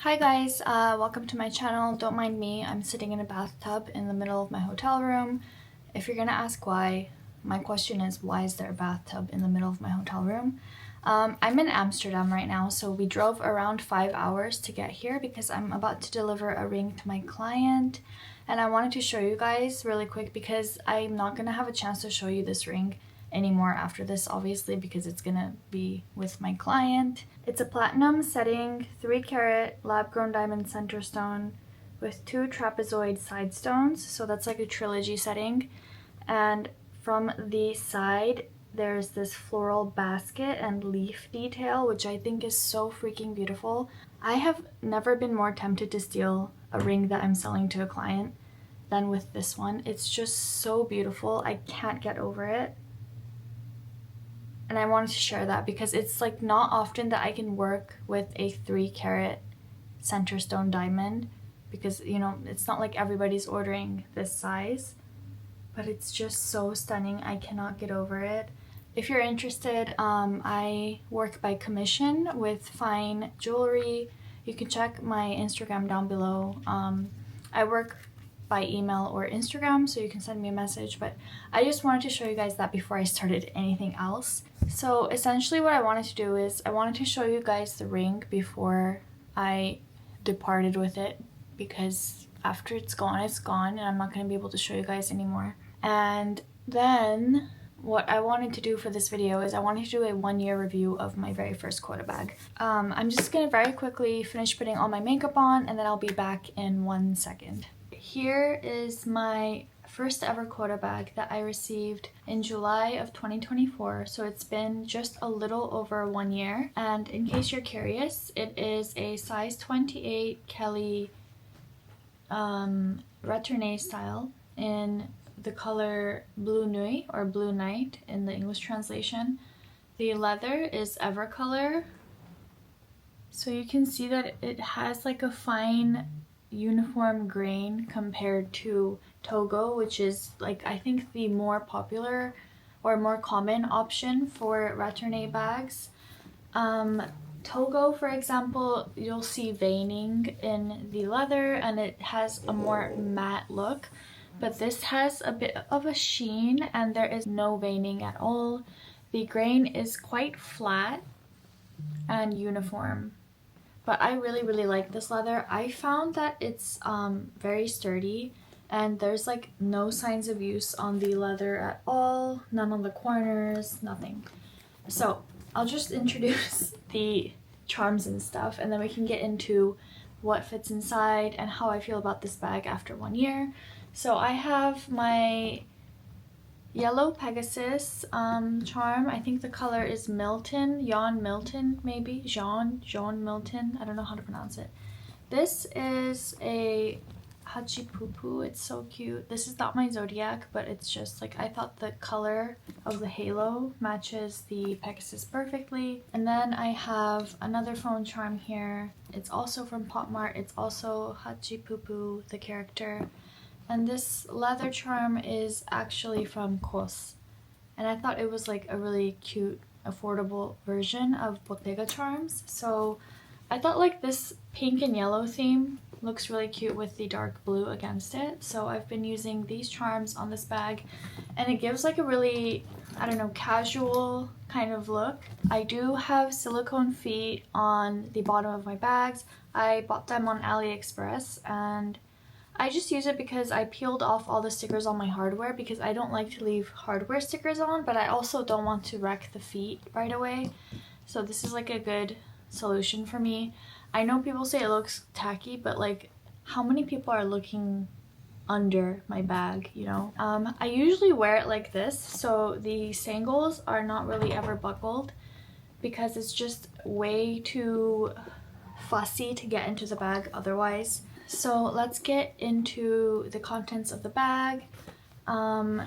Hi guys, welcome to my channel. Don't mind me, I'm sitting in a bathtub in the middle of my hotel room. If you're gonna ask why, my question is, why is there a bathtub in the middle of my hotel room? I'm in Amsterdam right now, so we drove around 5 hours to get here because I'm about to deliver a ring to my client, and I wanted to show you guys really quick because I'm not gonna have a chance to show you this ring anymore after this, obviously, because it's gonna be with my client. It's a platinum setting 3-carat lab-grown diamond center stone with 2 trapezoid side stones, so that's like a trilogy setting. And from the side there's this floral basket and leaf detail, which I think is so freaking beautiful. I have never been more tempted to steal a ring that I'm selling to a client than with this one. It's just so beautiful. I can't get over it. And I wanted to share that because it's like not often that I can work with a 3-carat center stone diamond, because you know it's not like everybody's ordering this size, but it's just so stunning. I cannot get over it. If you're interested, I work by commission with fine jewelry. You can check my Instagram down below. I work by email or Instagram, so you can send me a message, but I just wanted to show you guys that before I started anything else. So essentially what I wanted to do is I wanted to show you guys the ring before I departed with it, because after it's gone and I'm not going to be able to show you guys anymore. And then what I wanted to do for this video is I wanted to do a 1-year review of my very first quota bag. I'm just going to very quickly finish putting all my makeup on and then I'll be back in 1 second. Here is my first ever quota bag that I received in July of 2024, so it's been just a little over 1 year. And in case you're curious, it is a size 28 Kelly Retourne style in the color bleu nuit or blue night in the English translation. The leather is evercolor, so you can see that it has like a fine uniform grain compared to Togo, which is like I think the more popular or more common option for Retourne bags. Togo, for example, you'll see veining in the leather and it has a more matte look, but this has a bit of a sheen and there is no veining at all. The grain is quite flat and uniform. But I really like this leather. I found that it's very sturdy and there's like no signs of use on the leather at all, none on the corners, nothing. So I'll just introduce the charms and stuff and then we can get into what fits inside and how I feel about this bag after 1 year. So I have my yellow Pegasus charm. I think the color is Milton, Jan Milton maybe, Jean Milton, I don't know how to pronounce it. This is a Hachipupu. It's so cute. This is not my zodiac, but it's just like I thought the color of the halo matches the Pegasus perfectly. And then I have another phone charm here. It's also from Pop Mart. It's also Hachipupu, the character. And this leather charm is actually from Kos. And I thought it was like a really cute, affordable version of Bottega charms. So I thought like this pink and yellow theme looks really cute with the dark blue against it. So I've been using these charms on this bag and it gives like a really, I don't know, casual kind of look. I do have silicone feet on the bottom of my bags. I bought them on AliExpress and I just use it because I peeled off all the stickers on my hardware because I don't like to leave hardware stickers on, but I also don't want to wreck the feet right away. So this is like a good solution for me. I know people say it looks tacky, but like how many people are looking under my bag, you know? I usually wear it like this, so the sangles are not really ever buckled because it's just way too fussy to get into the bag otherwise. So let's get into the contents of the bag. I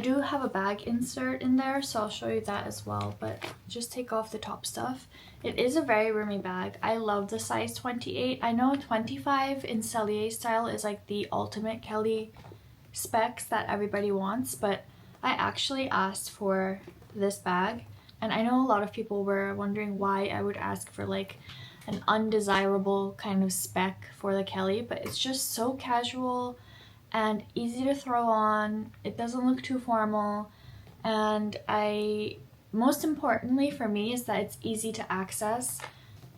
do have a bag insert in there, so I'll show you that as well, but just take off the top stuff. It is a very roomy bag. I love the size 28. I know 25 in Cellier style is like the ultimate Kelly specs that everybody wants, but I actually asked for this bag And I know a lot of people were wondering why I would ask for like an undesirable kind of spec for the Kelly, but it's just so casual and easy to throw on. It doesn't look too formal, and most importantly for me is that it's easy to access.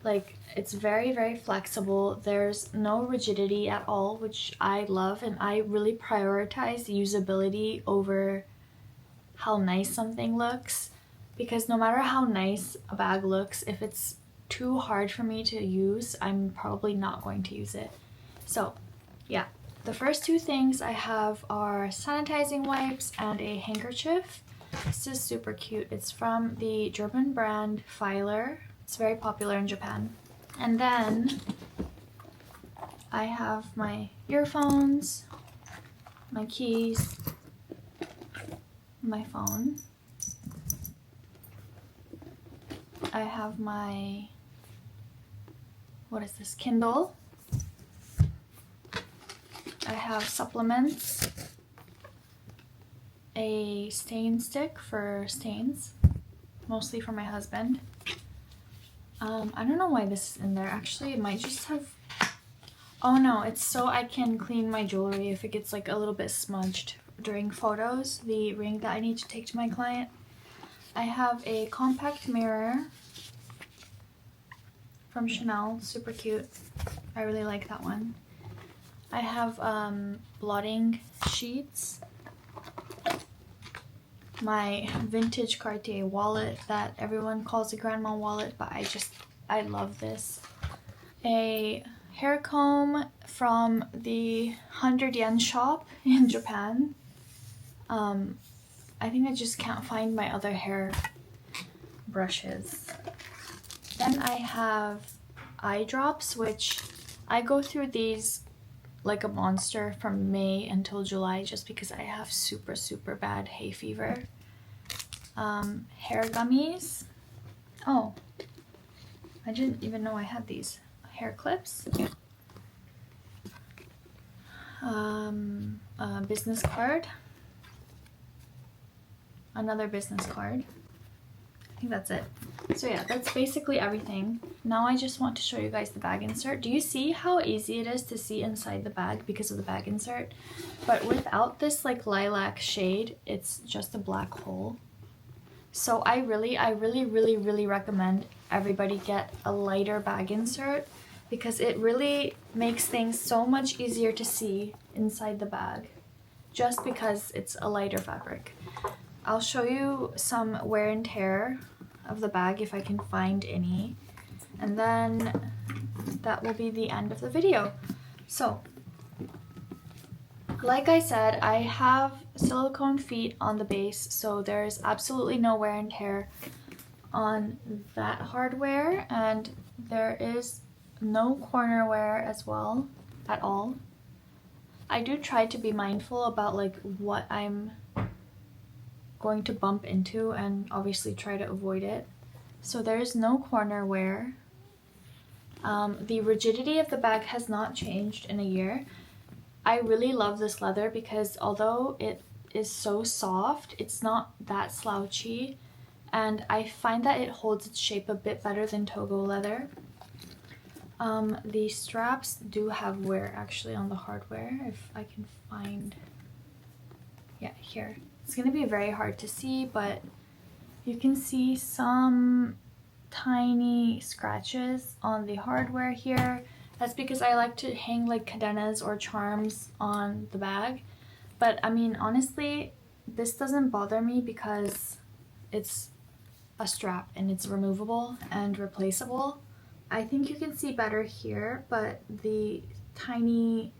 Like, it's very, very flexible. There's no rigidity at all, which I love, and I really prioritize usability over how nice something looks, because no matter how nice a bag looks, if it's too hard for me to use, I'm probably not going to use it. So yeah, the first two things I have are sanitizing wipes and a handkerchief. This is super cute. It's from the German brand Filer. It's very popular in Japan. And then I have my earphones, my keys, my phone. I have my, what is this, Kindle. I have supplements, a stain stick for stains, mostly for my husband. I don't know why this is in there. Actually, it might just have, oh no, it's so I can clean my jewelry if it gets like a little bit smudged during photos, the ring that I need to take to my client. I have a compact mirror from Chanel, super cute. I really like that one. I have blotting sheets, my vintage Cartier wallet that everyone calls a grandma wallet, but I love this. A hair comb from the 100 yen shop in Japan. I think I just can't find my other hair brushes. Then I have eye drops, which I go through these like a monster from May until July just because I have super, super bad hay fever. Hair gummies. Oh, I didn't even know I had these. Hair clips. A business card. Another business card. I think that's it. So yeah, that's basically everything. Now I just want to show you guys the bag insert. Do you see how easy it is to see inside the bag because of the bag insert? But without this like lilac shade, it's just a black hole. So I really recommend everybody get a lighter bag insert because it really makes things so much easier to see inside the bag just because it's a lighter fabric. I'll show you some wear and tear of the bag if I can find any, and then that will be the end of the video. So like I said, I have silicone feet on the base, so there's absolutely no wear and tear on that hardware, and there is no corner wear as well at all. I do try to be mindful about like what I'm going to bump into and obviously try to avoid it. So there's no corner wear. The rigidity of the bag has not changed in a year. I really love this leather because although it is so soft, it's not that slouchy, and I find that it holds its shape a bit better than Togo leather. The straps do have wear actually on the hardware, if I can find, yeah, here. It's gonna be very hard to see, but you can see some tiny scratches on the hardware here. That's because I like to hang like cadenas or charms on the bag. But I mean, honestly, this doesn't bother me because it's a strap and it's removable and replaceable. I think you can see better here, but the tiny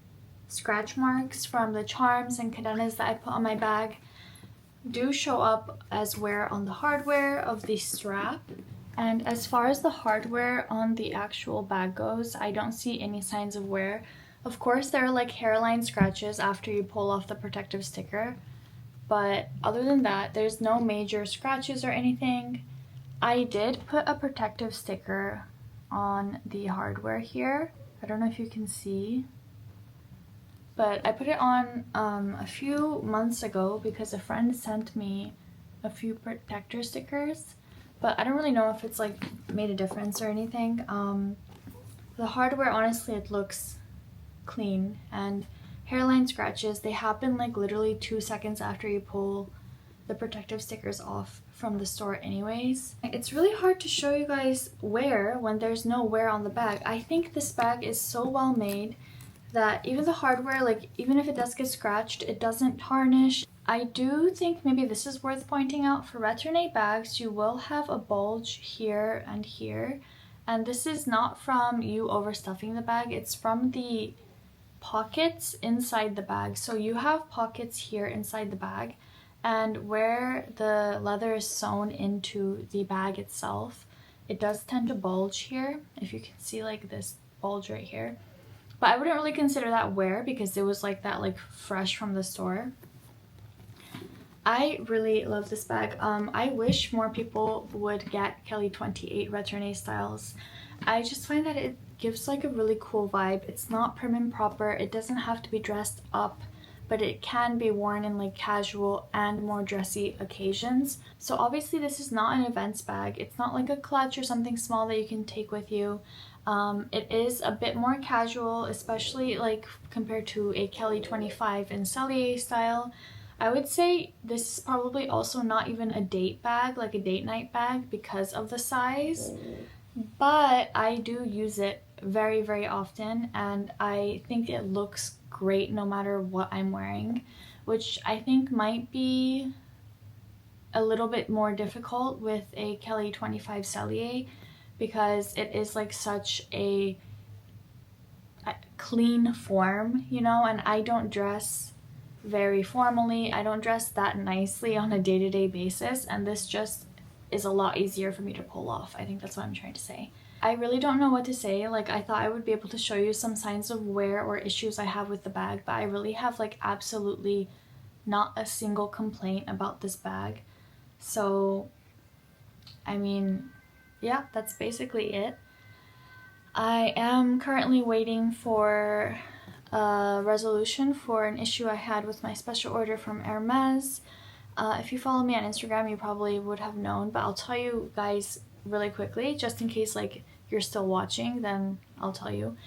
scratch marks from the charms and cadenas that I put on my bag do show up as wear on the hardware of the strap. And as far as the hardware on the actual bag goes, I don't see any signs of wear. Of course, there are like hairline scratches after you pull off the protective sticker, but other than that, there's no major scratches or anything. I did put a protective sticker on the hardware here. I don't know if you can see, but I put it on a few months ago because a friend sent me a few protector stickers. but I don't really know if it's like made a difference or anything. The hardware, honestly, it looks clean, and hairline scratches, they happen like literally 2 seconds after you pull the protective stickers off from the store anyways. It's really hard to show you guys wear when there's no wear on the bag. I think this bag is so well made that even the hardware, like even if it does get scratched, it doesn't tarnish. I do think maybe this is worth pointing out. For Retourne bags, you will have a bulge here and here, and this is not from you overstuffing the bag, it's from the pockets inside the bag. So you have pockets here inside the bag, and where the leather is sewn into the bag itself, it does tend to bulge here. If you can see like this bulge right here. But I wouldn't really consider that wear because it was like that, like fresh from the store. I really love this bag. I wish more people would get Kelly 28 Retourne styles. I just find that it gives like a really cool vibe. It's not prim and proper. It doesn't have to be dressed up, but it can be worn in like casual and more dressy occasions. So obviously this is not an events bag. It's not like a clutch or something small that you can take with you. It is a bit more casual, especially like compared to a Kelly 25 in Cellier style. I would say this is probably also not even a date bag, like a date night bag, because of the size, but I do use it very, very often, and I think it looks great no matter what I'm wearing, which I think might be a little bit more difficult with a Kelly 25 Cellier, because it is like such a clean form, you know, and I don't dress very formally. I don't dress that nicely on a day-to-day basis, and this just is a lot easier for me to pull off. I think that's what I'm trying to say. I really don't know what to say. Like, I thought I would be able to show you some signs of wear or issues I have with the bag, but I really have like absolutely not a single complaint about this bag. So I mean, yeah, that's basically it. I am currently waiting for a resolution for an issue I had with my special order from Hermes. If you follow me on Instagram, you probably would have known, but I'll tell you guys really quickly, just in case like you're still watching, then I'll tell you.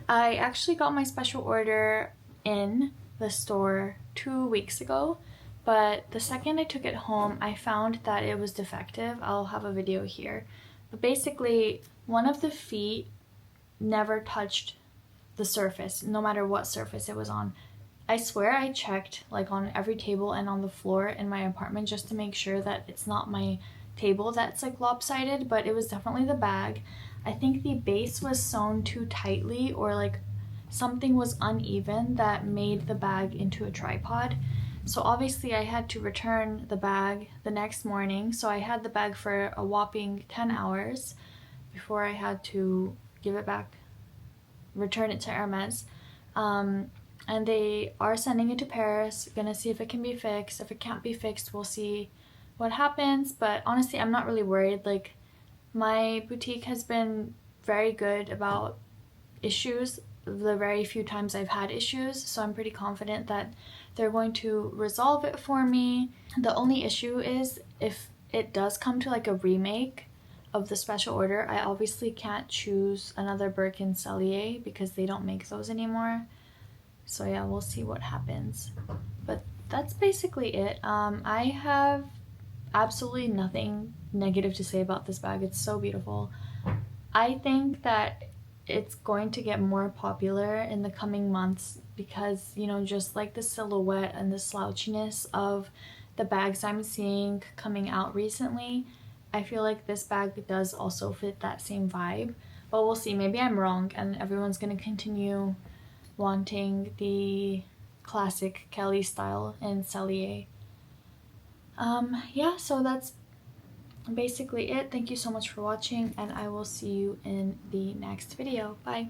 I actually got my special order in the store 2 weeks ago, but the second I took it home, I found that it was defective. I'll have a video here. But basically, one of the feet never touched the surface, no matter what surface it was on. I swear I checked like on every table and on the floor in my apartment just to make sure that it's not my table that's like lopsided, but it was definitely the bag. I think the base was sewn too tightly, or like something was uneven that made the bag into a tripod. So obviously I had to return the bag the next morning. So I had the bag for a whopping 10 hours before I had to give it back, return it to Hermes. And they are sending it to Paris, gonna see if it can be fixed. If it can't be fixed, we'll see what happens. But honestly, I'm not really worried. Like, my boutique has been very good about issues the very few times I've had issues, so I'm pretty confident that they're going to resolve it for me. The only issue is if it does come to like a remake of the special order, I obviously can't choose another Birkin Cellier because they don't make those anymore. So yeah, we'll see what happens. But that's basically it. I have absolutely nothing negative to say about this bag. It's so beautiful. I think that it's going to get more popular in the coming months because, you know, just like the silhouette and the slouchiness of the bags I'm seeing coming out recently, I feel like this bag does also fit that same vibe. But we'll see. Maybe I'm wrong and everyone's going to continue wanting the classic Kelly style in Cellier. Yeah, so that's basically it. Thank you so much for watching, and I will see you in the next video. Bye!